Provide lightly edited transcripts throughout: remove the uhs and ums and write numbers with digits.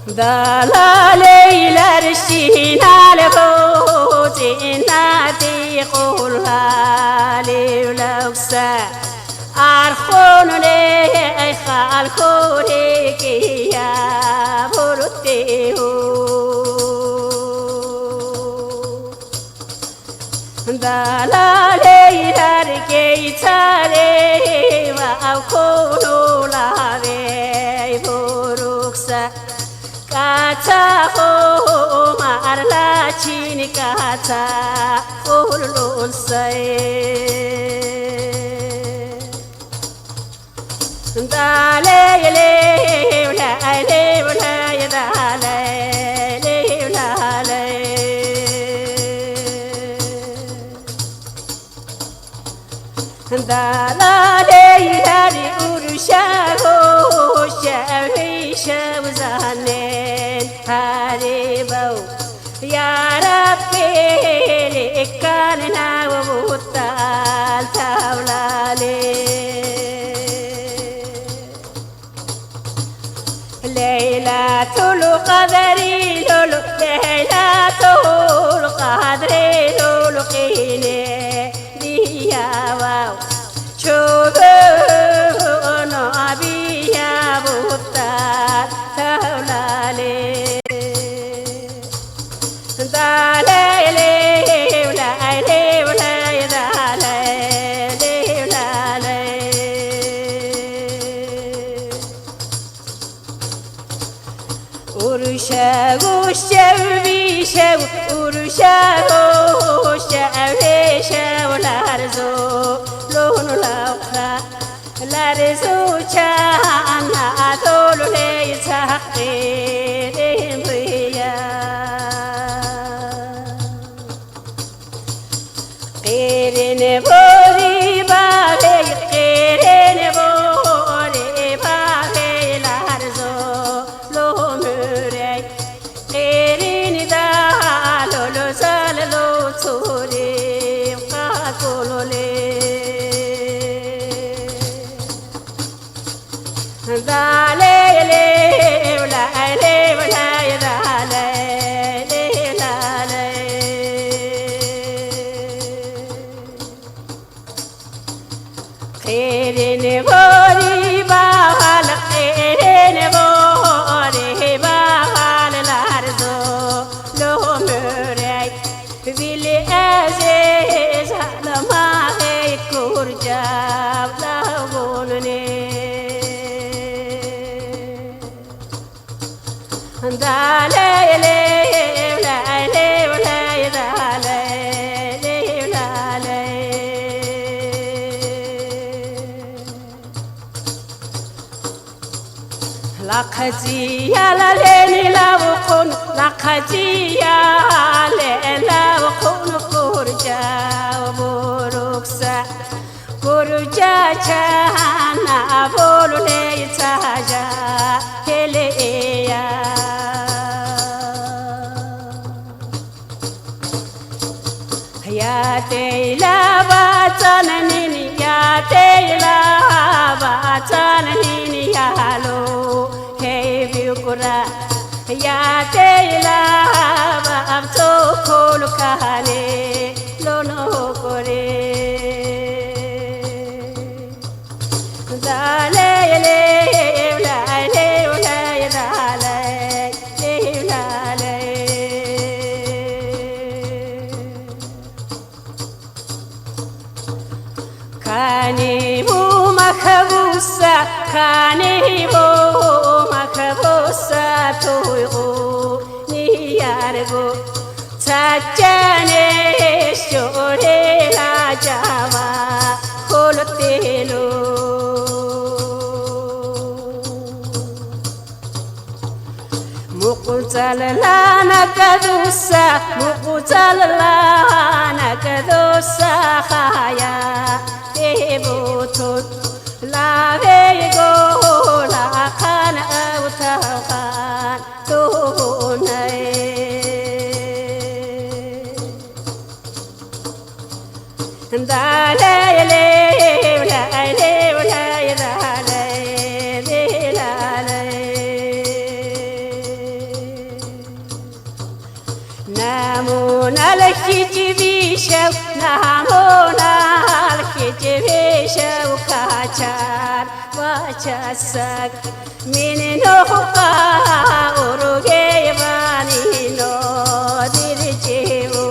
دلالي لرشينا لبوتي نادي قولها لي ولوكسا أرخون لي خالكوري كيا بروتيهو دلالي لركي تاري وأكونو لابي بروكسا kata ho marla chini kata ulun sai dale le la le la dale le la le dale le urusha ho shawi shawzane Haribau ya Rabbi likanna wa butal tawlale Laylatul qadri lulu Laylatul qadri lulu qine diya wa chubu no abiya butal tawlale Urushawi shaw urushawo shawe shaw larzo lonu lawha larzo chana adolu le sahqe dembiya qirine bori babe qirine bori babe larzo لقتي يا ليلي لا وقن لقتي يا ليلي لا وقن كورجا وبروكسا كورجا جانا بولو ليتاجا هليا يا تيلا باتنني يا تيلا باتنني يا لو يا تيلا بابتو كل كهالي لونو كوري دالي لي ولا لي ولا دالي لي ولا لي كاني مو مخبوسة كاني مو مخبوسة تويغو نيارغو تاجاني شوري لا جاوا كولتيلو مقتل لا نكدوسة مقتل لا نكدوسة خايا تيبوتوت لا بيغو لا خان أو تخان توني دالي لي ولا لي ولا دالي لي لا لي hiçbişev namonal hiçbişev kaçar vaçasak minin oka uruge vanino dircevu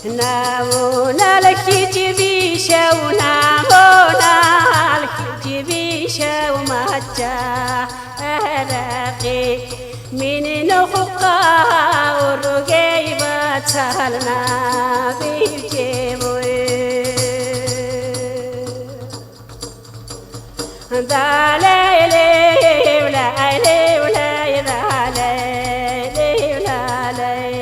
namonal hiçbişev namonal hiçbişev maça رقي من نخقا ورقيبة سهلنا بيجيبوي داليلي ولايلي ولاي داليلي ولاي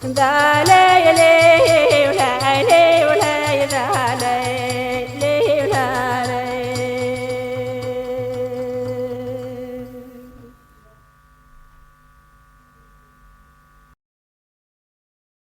داليلي